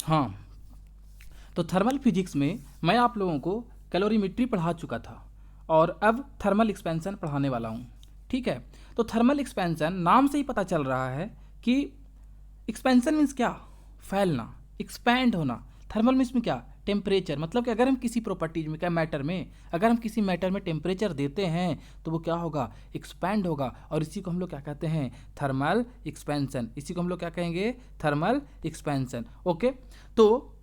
हाँ, तो thermal physics में मैं आप लोगों को कैलोरीमेट्री पढ़ा चुका था और अब थर्मल एक्सपेंशन पढ़ाने वाला हूँ। ठीक है, तो थर्मल एक्सपेंशन नाम से ही पता चल रहा है कि एक्सपेंशन मीन्स क्या, फैलना, एक्सपैंड होना। थर्मल मीन्स में क्या, टेम्परेचर, मतलब कि अगर हम किसी प्रॉपर्टीज में, क्या मैटर में, अगर हम किसी मैटर में टेम्परेचर देते हैं तो वो क्या होगा, एक्सपैंड होगा, और इसी को हम लोग क्या कहते हैं, थर्मल एक्सपेंशन। इसी को हम लोग क्या कहेंगे, थर्मल एक्सपेंशन। ओके, तो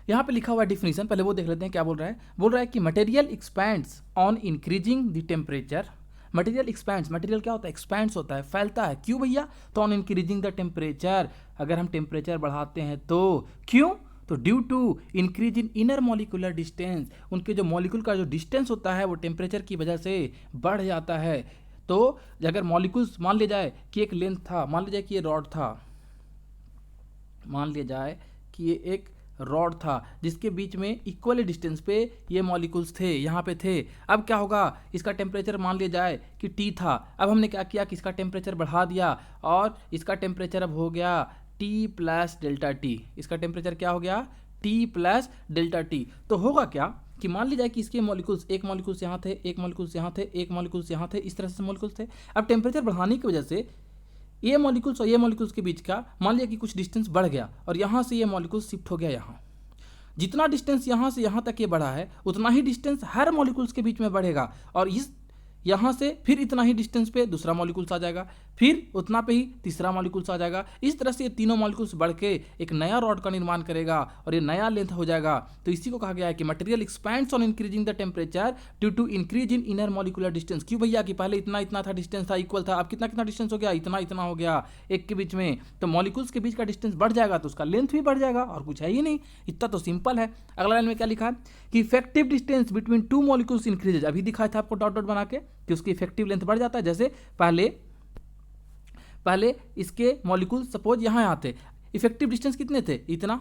यहाँ पे लिखा हुआ डिफिनीशन, पहले वो देख लेते हैं क्या बोल रहा है कि material expands on increasing the temperature. Material expands, material क्या होता है, एक्सपैंड्स होता है, फैलता है। क्यों भैया, तो ऑन इंक्रीजिंग द टेम्परेचर, अगर हम टेम्परेचर बढ़ाते हैं तो। क्यों, तो due to increase in inner molecular distance, उनके जो मॉलिक्यूल का जो डिस्टेंस होता है वो टेम्परेचर की वजह से बढ़ जाता है। तो अगर मॉलिक्यूल्स, मान लिया जाए कि एक लेंथ था, मान लिया जाए कि ये रॉड था, मान लिया जाए कि ये एक रॉड था जिसके बीच में इक्वल डिस्टेंस पे ये मॉलिक्यूल्स थे, यहाँ पे थे। अब क्या होगा, इसका टेम्परेचर मान लिया जाए कि T था। अब हमने क्या किया कि इसका टेम्परेचर बढ़ा दिया और इसका टेम्परेचर अब हो गया T प्लस डेल्टा टी। इसका टेम्परेचर क्या हो गया, T प्लस डेल्टा टी। तो होगा क्या कि मान लीजिए कि इसके मॉलिक्यूल्स, एक मॉलिक्यूल्स यहाँ थे, एक मॉलिक्यूल्स यहाँ थे, एक मॉलिक्यूल्स यहाँ थे, इस तरह से मॉलिक्यूल्स थे। अब टेम्परेचर बढ़ाने की वजह से ये मॉलिक्यूल्स और ये मॉलिक्यूल्स के बीच का मान लिया कि कुछ डिस्टेंस बढ़ गया और यहाँ से ये मॉलिक्यूल शिफ्ट हो गया यहाँ। जितना डिस्टेंस यहाँ से यहाँ तक ये बढ़ा है उतना ही डिस्टेंस हर मॉलिक्यूल्स के बीच में बढ़ेगा, और इस यहाँ से फिर इतना ही डिस्टेंस पे दूसरा मॉलिक्यूल्स आ जाएगा, फिर उतना पे ही तीसरा मॉलिक्यूल्स आ जाएगा। इस तरह से ये तीनों मॉलिक्यूल्स बढ़ के एक नया रॉड का निर्माण करेगा और ये नया लेंथ हो जाएगा। तो इसी को कहा गया है कि material expands on increasing the temperature due to increase in inner molecular distance. क्यों भैया, कि पहले इतना इतना था, डिस्टेंस था, इक्वल था, अब कितना कितना डिस्टेंस हो गया, इतना इतना हो गया एक के बीच में। तो मॉलिक्यूल्स के बीच का डिस्टेंस बढ़ जाएगा तो उसका लेंथ भी बढ़ जाएगा, और कुछ है ही नहीं। इतना तो सिंपल है। अगला लाइन में क्या लिखा है कि effective distance between two molecules increases. अभी दिखाया था आपको डॉट डॉट बना के कि उसकी इफेक्टिव लेंथ बढ़ जाता है। जैसे पहले इसके मॉलिक्यूल सपोज यहाँ थे, इफेक्टिव डिस्टेंस कितने थे, इतना,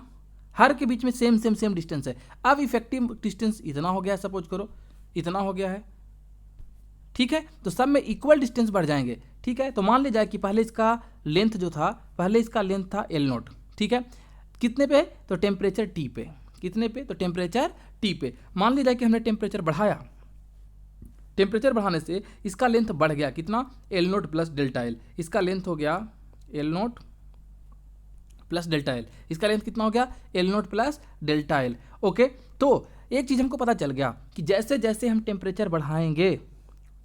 हर के बीच में सेम डिस्टेंस है। अब इफेक्टिव डिस्टेंस इतना हो गया, सपोज करो इतना हो गया है, ठीक है, तो सब में इक्वल डिस्टेंस बढ़ जाएंगे। ठीक है, तो मान लिया जाए कि पहले इसका लेंथ जो था, पहले इसका लेंथ था L नोट, ठीक है, कितने पे, तो टेम्परेचर T पे, कितने पे, तो टेम्परेचर T पे। मान लिया जाए कि हमने टेम्परेचर बढ़ाया, टेम्परेचर बढ़ाने से इसका लेंथ बढ़ गया, कितना, L note plus delta L. इसका लेंथ हो गया L note plus delta L. इसका लेंथ कितना हो गया, L note plus delta L. Okay, तो एक चीज़ हमको पता चल गया कि जैसे जैसे हम टेम्परेचर बढ़ाएंगे,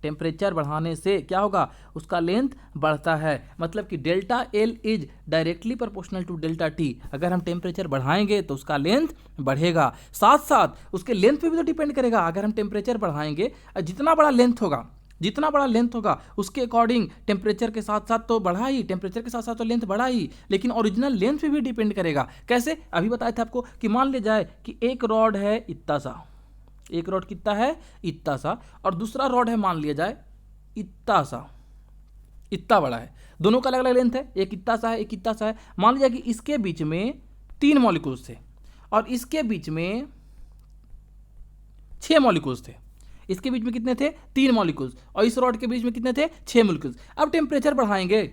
टेम्परेचर बढ़ाने से क्या होगा, उसका लेंथ बढ़ता है। मतलब कि delta L is directly proportional to delta T. अगर हम टेम्परेचर बढ़ाएंगे तो उसका लेंथ बढ़ेगा, साथ साथ उसके लेंथ पे भी तो डिपेंड करेगा। अगर हम टेम्परेचर बढ़ाएंगे, जितना बड़ा लेंथ होगा, जितना बड़ा लेंथ होगा उसके अकॉर्डिंग टेम्परेचर के साथ साथ तो बढ़ा ही, टेम्परेचर के साथ साथ तो लेंथ बढ़ा ही, लेकिन ओरिजिनल लेंथ पे भी डिपेंड करेगा। कैसे, अभी बताया था आपको कि मान ले जाए कि एक रॉड है इतना सा, एक रॉड कितना है, इतना सा, और दूसरा रॉड है मान लिया जाए इतना सा, इतना बड़ा है, दोनों का अलग अलग लेंथ है, एक इतना सा है, एक इतना सा है। मान लिया कि इसके बीच में 3 मॉलिक्यूल्स थे और इसके बीच में 6 मॉलिक्यूल्स थे। इसके बीच में कितने थे, 3 मॉलिक्यूल्स, और इस रॉड के बीच में कितने थे, 6 मॉलिक्यूल्स। अब टेम्परेचर बढ़ाएंगे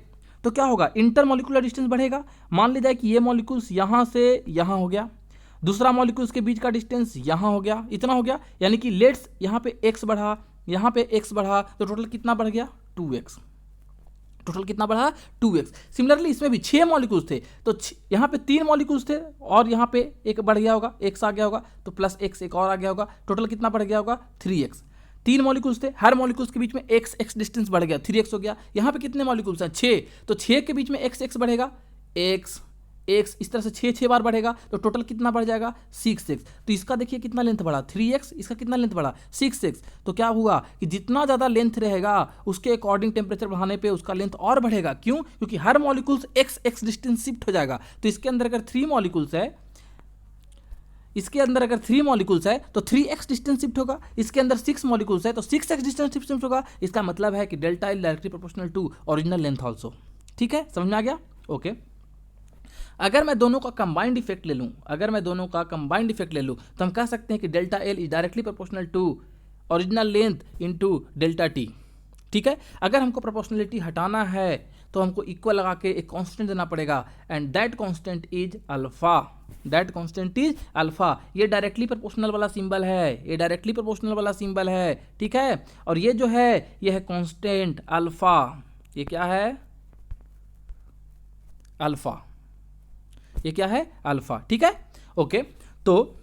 तो क्या होगा, इंटर मॉलिकुलर डिस्टेंस बढ़ेगा। मान लिया जाए कि ये मॉलिक्यूल्स यहाँ से यहाँ हो गया, दूसरा मॉलिक्यूल्स के बीच का डिस्टेंस यहाँ हो गया, इतना हो गया, यानी कि लेट्स यहाँ पे x बढ़ा, यहाँ पे x बढ़ा, तो टोटल कितना बढ़ गया, 2x। टोटल कितना बढ़ा, 2x। सिमिलरली इसमें भी 6 मॉलिक्यूल्स थे, तो यहाँ पे 3 मॉलिक्यूल्स थे और यहाँ पे एक बढ़ गया होगा, x आ गया होगा, तो प्लस x एक और आ गया होगा, टोटल कितना बढ़ गया होगा, 3x। 3 मॉलिक्यूल्स थे, हर मॉलिक्यूल्स के बीच में x डिस्टेंस बढ़ गया, 3x हो गया। यहाँ पे कितने मॉलिक्यूल्स हैं, 6, तो 6 के बीच में x बढ़ेगा, x, इस तरह से 6 बार बढ़ेगा, तो टोटल कितना बढ़ जाएगा, 6x। तो इसका देखिए कितना लेंथ बढ़ा, 3x, इसका कितना लेंथ बढ़ा, 6x। तो क्या हुआ कि जितना ज़्यादा लेंथ रहेगा उसके अकॉर्डिंग टेम्परेचर बढ़ाने पे उसका लेंथ और बढ़ेगा। क्यों, क्योंकि हर मॉलिक्यूल्स x डिस्टेंस शिफ्ट हो जाएगा। तो इसके अंदर अगर 3 मॉलिक्यूल्स है, इसके अंदर अगर 3 मॉलिक्यूल्स है तो 3x डिस्टेंस शिफ्ट होगा, इसके अंदर 6 मॉलिक्यूल्स है तो 6x डिस्टेंस शिफ्ट होगा। इसका मतलब है कि delta L directly proportional to original length also. ठीक है, समझ में आ गया। ओके, अगर मैं दोनों का कंबाइंड इफेक्ट ले लूँ, अगर मैं दोनों का कंबाइंड इफेक्ट ले लूँ तो हम कह सकते हैं कि delta L is directly proportional to original length into delta T. ठीक है, अगर हमको प्रोपोर्शनलिटी हटाना है तो हमको इक्वल लगा के एक कांस्टेंट देना पड़ेगा, and that constant is alpha. That constant is alpha. ये डायरेक्टली प्रोपोर्शनल वाला सिंबल है, ये डायरेक्टली प्रोपोर्शनल वाला सिंबल है, ठीक है। और ये जो है ये है कांस्टेंट अल्फा, ये क्या है अल्फा, ये क्या है अल्फा, ठीक है। ओके, तो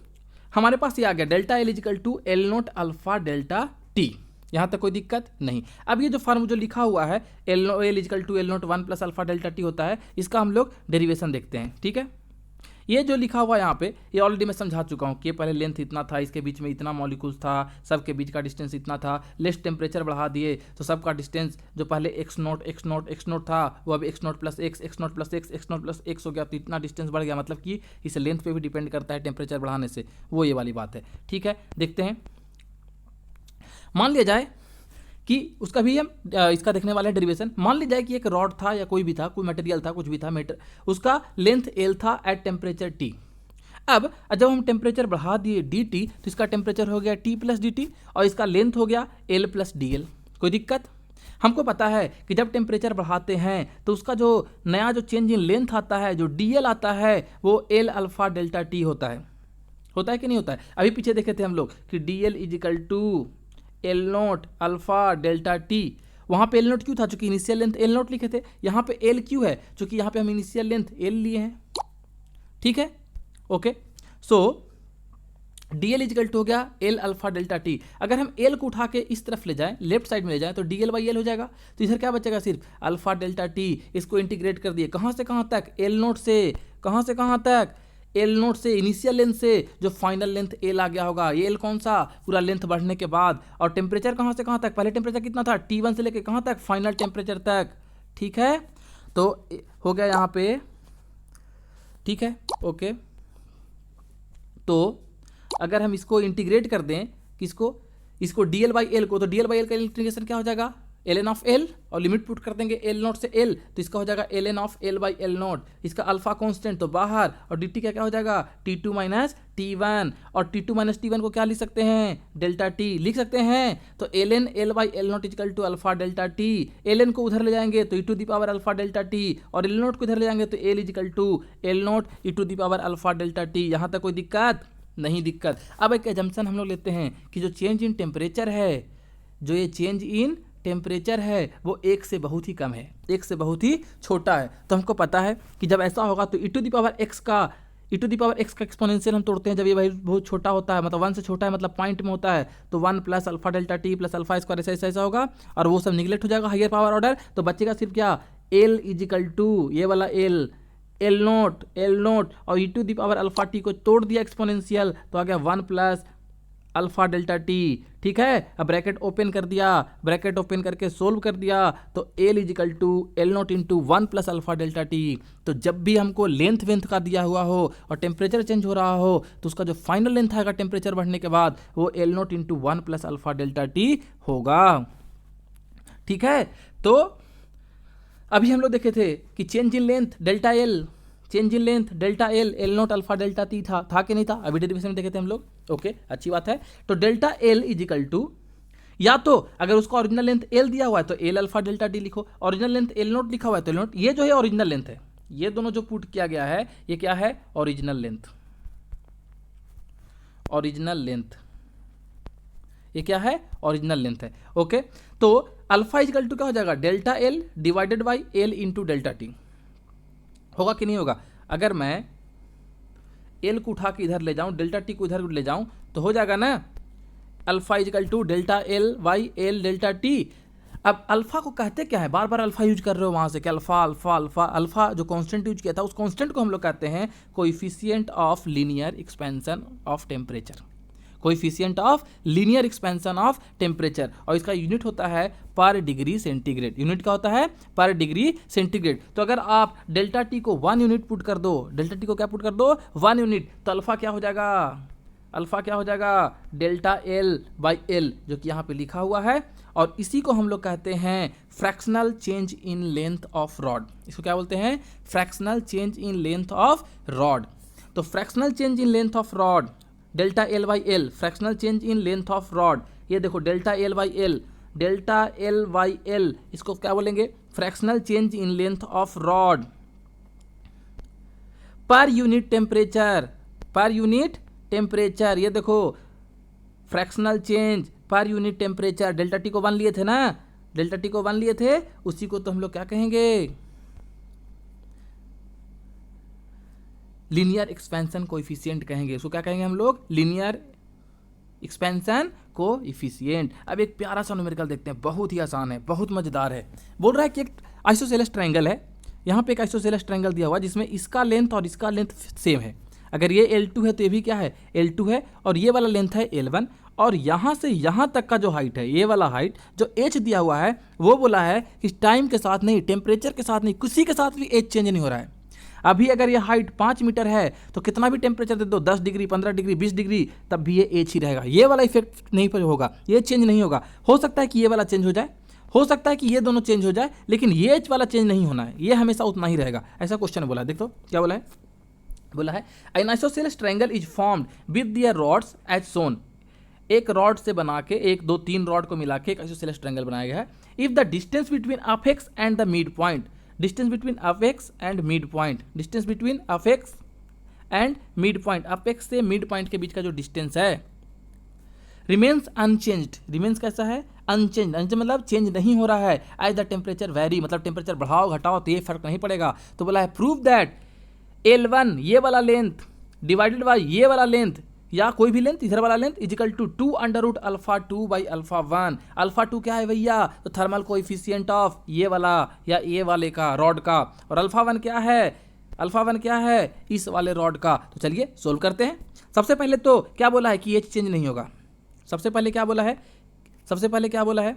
हमारे पास ये आ गया delta L is equal to L naught alpha delta T, यहां तक कोई दिक्कत नहीं। अब ये जो फॉर्म जो लिखा हुआ है L is equal to L naught 1 plus alpha delta T होता है, इसका हम लोग डेरिवेशन देखते हैं, ठीक है। ये जो लिखा हुआ है यहाँ पे, ये ऑलरेडी मैं समझा चुका हूँ कि पहले लेंथ इतना था, इसके बीच में इतना मॉलिक्यूल्स था, सबके बीच का डिस्टेंस इतना था, लेस टेम्परेचर बढ़ा दिए तो सबका डिस्टेंस जो पहले एक्स नोट था वो अब एक्स नोट प्लस एक्स हो गया, तो इतना डिस्टेंस बढ़ गया, मतलब कि इस लेंथ पे भी डिपेंड करता है टेम्परेचर बढ़ाने से, वो ये वाली बात है, ठीक है। देखते हैं, मान लिया जाए कि उसका भी हम इसका देखने वाले हैं डेरिवेशन। मान लीजिए कि एक रॉड था या कोई भी था, कोई मटेरियल था, कुछ भी था, उसका लेंथ एल था एट टेम्परेचर टी। अब जब हम टेम्परेचर बढ़ा दिए डी टी तो इसका टेम्परेचर हो गया टी प्लस डी टी और इसका लेंथ हो गया एल प्लस डी एल। कोई दिक्कत? हमको पता है कि जब टेम्परेचर बढ़ाते हैं तो उसका जो नया जो चेंज इन लेंथ आता है, जो डी एल आता है, वो एल अल्फा डेल्टा टी होता है कि नहीं होता है? अभी पीछे देखे थे हम लोग कि D L is equal to L naught alpha delta T. वहाँ पे एल नोट क्यों था? चूंकि इनिशियल लेंथ एल नोट लिखे थे। यहाँ पे एल क्यों है? चूंकि यहाँ पे हम इनिशियल लेंथ एल लिए हैं, ठीक है। Okay, so D L is equal to हो गया एल अल्फा डेल्टा टी। अगर हम एल को उठा के इस तरफ ले जाएं, लेफ्ट साइड में ले जाएं, तो डी एल बाई एल हो जाएगा। तो इधर क्या बचेगा? सिर्फ अल्फा डेल्टा टी। इसको इंटीग्रेट कर दिए, कहाँ से कहाँ तक? एल नोट से कहाँ से कहाँ तक? एल नोट से, इनिशियल लेंथ से जो फाइनल लेंथ एल आ गया होगा। ये एल कौन सा? पूरा लेंथ बढ़ने के बाद। और टेम्परेचर कहाँ से कहाँ तक? पहले टेम्परेचर कितना था? T1 से लेके कहाँ तक? फाइनल टेम्परेचर तक, ठीक है। तो हो गया यहाँ पे, ठीक है। ओके, तो अगर हम इसको इंटीग्रेट कर दें, किसको? इसको डी एल बाई एल को, तो डी एल बाई एल का इंटीग्रेशन क्या हो जाएगा? एल एन ऑफ एल, और लिमिट पुट कर देंगे एल नोट से एल, तो इसका हो जाएगा L N of L by L naught. इसका अल्फा कांस्टेंट तो बाहर, और डी टी क्या क्या हो जाएगा? T2 minus T1। और T2 माइनस T1 को क्या लिख सकते हैं? डेल्टा टी लिख सकते हैं। तो L N L by L naught is equal to alpha delta T. L N को उधर ले जाएंगे तो e to the power alpha delta T, और एल नोट को इधर ले जाएंगे तो L is equal to L naught e to the power alpha delta T. यहाँ तक कोई दिक्कत नहीं? दिक्कत। अब एक एजम्पशन हम लोग लेते हैं कि जो चेंज इन टेम्परेचर है, जो ये चेंज इन टेम्परेचर है, वो एक से बहुत ही कम है, एक से बहुत ही छोटा है। तो हमको पता है कि जब ऐसा होगा तो e to the power x का एक्सपोनेंशियल हम तोड़ते हैं जब ये बहुत छोटा होता है, मतलब 1 से छोटा है, मतलब पॉइंट में होता है, तो 1 plus alpha delta T plus alpha square ऐसा ऐसा होगा, और वो सब निगलेक्ट हो जाएगा हायर पावर ऑर्डर। तो बचेगा सिर्फ क्या? एल इजिकल टू ये वाला एल नोट और e to the power alpha T को तोड़ दिया एक्सपोनेंशियल, तो आ गया 1 प्लस अल्फा डेल्टा टी, ठीक है। अब ब्रैकेट ओपन कर दिया, ब्रैकेट ओपन करके सोल्व कर दिया, तो L is equal to L naught into 1 plus alpha delta T. तो जब भी हमको लेंथ वेंथ का दिया हुआ हो और टेम्परेचर चेंज हो रहा हो, तो उसका जो फाइनल लेंथ आएगा टेम्परेचर बढ़ने के बाद, वो L naught into 1 plus alpha delta T होगा, ठीक है। तो अभी हम लोग देखे थे कि change in length delta L, change in length delta L, L naught alpha delta T था कि नहीं था? अभी डेरिवेशन में देखे थे हम लोग। ओके, अच्छी बात है। तो डेल्टा एल इजिकल टू, या तो अगर उसका ओरिजिनल लेंथ एल दिया हुआ है तो एल अल्फा डेल्टा टी लिखो, ओरिजिनल लेंथ एल नोट लिखा हुआ है तो एल नोट। ये जो है ओरिजिनल लेंथ है, ये दोनों जो पुट किया गया है ये क्या है? ओरिजिनल लेंथ, ओरिजिनल लेंथ, ये क्या है? ओरिजिनल लेंथ है। ओके, तो अल्फा इजिकल टू क्या हो जाएगा? Delta L divided by L into delta T. होगा कि नहीं होगा? अगर मैं एल को उठा के इधर ले जाऊं, डेल्टा टी को इधर ले जाऊं, तो हो जाएगा ना alpha equal to delta L by L delta T. अब अल्फा को कहते क्या है? बार बार अल्फा यूज कर रहे हो वहां से कि अल्फा अल्फा अल्फा। अल्फा जो कांस्टेंट यूज किया था, उस कांस्टेंट को हम लोग कहते हैं coefficient of linear expansion of temperature, coefficient of linear expansion of temperature, और इसका यूनिट होता है पर डिग्री सेंटीग्रेड। यूनिट क्या होता है? पर डिग्री सेंटीग्रेड। तो अगर आप डेल्टा टी को 1 यूनिट पुट कर दो, डेल्टा टी को क्या पुट कर दो? 1 यूनिट, तो अल्फा क्या हो जाएगा? अल्फा क्या हो जाएगा? डेल्टा एल बाई एल, जो कि यहाँ पे लिखा हुआ है, और इसी को हम लोग कहते हैं fractional change in length of rod. इसको क्या बोलते हैं? Fractional change in length of rod. तो fractional change in length of rod delta L by L, fractional change in length of rod, ये देखो delta L by L, delta L by L, इसको क्या बोलेंगे? Fractional change in length of rod per unit temperature, per unit temperature, ये देखो fractional change per unit temperature, delta T को 1 लिए थे ना, डेल्टा टी को 1 लिए थे, उसी को तो हम लोग क्या कहेंगे, लीनियर एक्सपेंशन कोएफिशिएंट कहेंगे। उसको क्या कहेंगे हम लोग, लीनियर एक्सपेंशन कोएफिशिएंट। अब एक प्यारा सा न्यूमेरिकल देखते हैं, बहुत ही आसान है, बहुत मजेदार है। बोल रहा है कि एक आइसोसेलेस ट्रायंगल है, यहाँ पे एक आइसोसेलेस ट्रायंगल दिया हुआ जिसमें इसका लेंथ और इसका लेंथ सेम है। अगर ये L2 है तो ये भी क्या है, L2 है, और ये वाला लेंथ है L1, और यहाँ से यहाँ तक का जो हाइट है, ये वाला हाइट जो h दिया हुआ है, वो बोला है कि टाइम के साथ नहीं, टेम्परेचर के साथ नहीं, किसी के साथ भी h चेंज नहीं हो रहा है। अभी अगर ये हाइट 5 मीटर है तो कितना भी टेम्परेचर दे दो, 10 डिग्री, 15 डिग्री, 20 डिग्री, तब भी ये h ही रहेगा। ये वाला इफेक्ट नहीं होगा, ये चेंज नहीं होगा। हो सकता है कि ये वाला चेंज हो जाए, हो सकता है कि ये दोनों चेंज हो जाए, लेकिन ये h वाला चेंज नहीं होना है, ये हमेशा उतना ही रहेगा। ऐसा क्वेश्चन बोला है, देखो क्या बोला है, बोला है an isosceles triangle is formed with their rods as shown. एक रॉड से बना के, 1 2 3 रॉड को मिला के एक आइसोसेलेस ट्रायंगल बनाया गया है। If the distance between apex and the mid point, distance between apex and mid point, distance between apex and mid point, apex से मिड पॉइंट के बीच का जो डिस्टेंस है, रिमेन्स अनचेंज्ड, रिमेन्स कैसा है, अनचेंज, अनचेंज मतलब चेंज नहीं हो रहा है। एज द टेम्परेचर वेरी, मतलब टेम्परेचर बढ़ाओ घटाओ तो ये फर्क नहीं पड़ेगा। तो बोला है प्रूव दैट L1 ये वाला लेंथ डिवाइडेड बाई ये वाला लेंथ, या कोई भी लेंथ, इधर वाला length, equal to 2 under root alpha 2 by alpha 1। Alpha 2 क्या है भैया, तो थर्मल कोएफिशिएंट ऑफ ये वाला या ये वाले का, रॉड का, और अल्फा 1 क्या है, अल्फा 1 क्या है, इस वाले रॉड का। तो चलिए सोल्व करते हैं। सबसे पहले तो क्या बोला है कि ये चेंज नहीं होगा, सबसे पहले क्या बोला है, सबसे पहले क्या बोला है,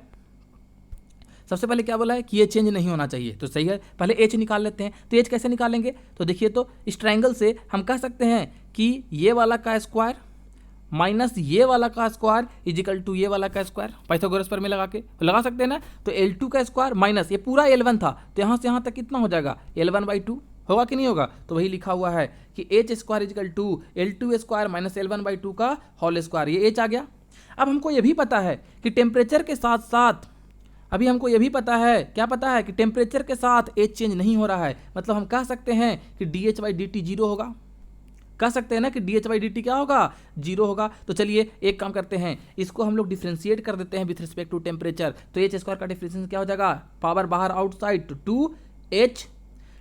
सबसे पहले क्या बोला है कि ये चेंज नहीं होना चाहिए, तो सही है। पहले h निकाल लेते हैं। तो h कैसे निकालेंगे, तो देखिए, तो इस ट्रायंगल से हम कह सकते हैं कि ये वाला का स्क्वायर माइनस ये वाला का स्क्वायर इजिकल टू ये वाला का स्क्वायर, पाइथागोरस पर में लगा सकते हैं ना। तो L2 का स्क्वायर माइनस ये पूरा L1 था, तो यहाँ से यहाँ तक कितना हो जाएगा, L1/2 होगा कि नहीं होगा। तो वही लिखा हुआ है कि h square equal to L2 square minus L1/2 का होल स्क्वायर, ये h आ गया। अब हमको ये भी पता है कि टेम्परेचर के साथ साथ, अभी हमको ये भी पता है, क्या पता है कि टेम्परेचर के साथ h चेंज नहीं हो रहा है, मतलब हम कह सकते हैं कि dH/dt 0 होगा, कह सकते हैं ना कि dH/dt क्या होगा, 0 होगा। तो चलिए एक काम करते हैं, इसको हम लोग डिफ्रेंशिएट कर देते हैं विथ रिस्पेक्ट टू टेम्परेचर। तो h स्क्वायर का डिफ्रेंशिएशन क्या हो जाएगा, पावर बाहर आउटसाइड, तो 2h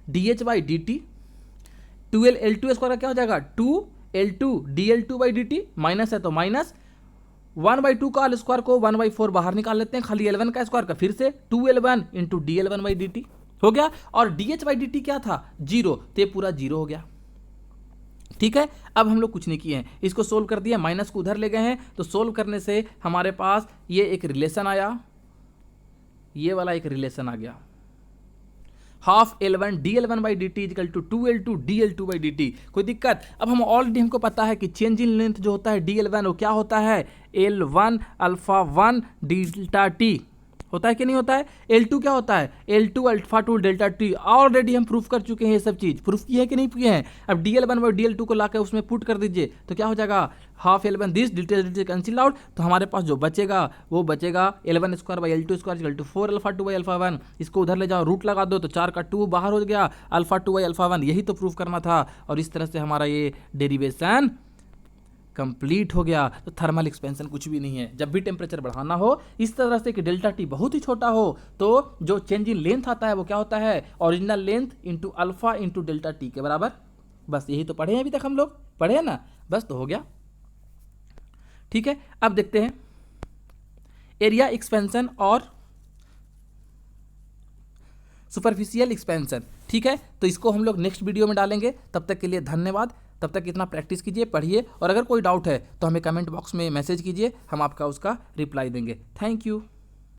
dH/dt, 2l L2 square का क्या हो जाएगा, 2l2 dL2/dt, माइनस है तो माइनस 1/2 का स्क्वायर को 1/4 बाहर निकाल लेते हैं, खाली L1 का स्क्वायर का, फिर से 2L1 इंटू dL1/dt हो गया, और dH/dt क्या था, 0, तो ये पूरा 0 हो गया। ठीक है, अब हम लोग कुछ नहीं किए हैं, इसको सोल्व कर दिया, माइनस को उधर ले गए हैं, तो सोल्व करने से हमारे पास ये एक रिलेशन आया, ये वाला एक रिलेशन आ गया, half L1 dL1/dt equal to 2L2 dL2/dt। कोई दिक्कत, अब हम ऑलरेडी हमको पता है कि चेंज इन लेंथ जो होता है dL1 वो क्या होता है, L1 अल्फा 1 डेल्टा टी होता है कि नहीं होता है। L2 क्या होता है, L2 alpha 2 delta T, already हम प्रूफ कर चुके हैं, ये सब चीज़ प्रूफ की है कि नहीं किए हैं। अब dL1/dL2 को लाकर उसमें पुट कर दीजिए, तो क्या हो जाएगा, half L1 this detail cancel out, तो हमारे पास जो बचेगा वो बचेगा L1 square by L2 square equal to 4 alpha 2 by alpha 1। इसको उधर ले जाओ, रूट लगा दो, तो 4 का 2 बाहर हो गया, अल्फा 2 बाई अल्फा 1, यही तो प्रूफ करना था। और इस तरह से हमारा ये डेरिवेशन कंप्लीट हो गया। तो थर्मल एक्सपेंशन कुछ भी नहीं है, जब भी टेम्परेचर बढ़ाना हो इस तरह से कि डेल्टा टी बहुत ही छोटा हो, तो जो चेंज इन लेंथ आता है वो क्या होता है, original length into alpha into delta T के बराबर। बस यही तो पढ़े हैं, अभी तक हम लोग पढ़े हैं ना, बस तो हो गया। ठीक है, अब देखते हैं एरिया एक्सपेंशन और सुपरफिशियल एक्सपेंशन। ठीक है, तो इसको हम लोग नेक्स्ट वीडियो में डालेंगे। तब तक के लिए धन्यवाद, तब तक इतना प्रैक्टिस कीजिए, पढ़िए, और अगर कोई डाउट है तो हमें कमेंट बॉक्स में मैसेज कीजिए, हम आपका उसका रिप्लाई देंगे। Thank you.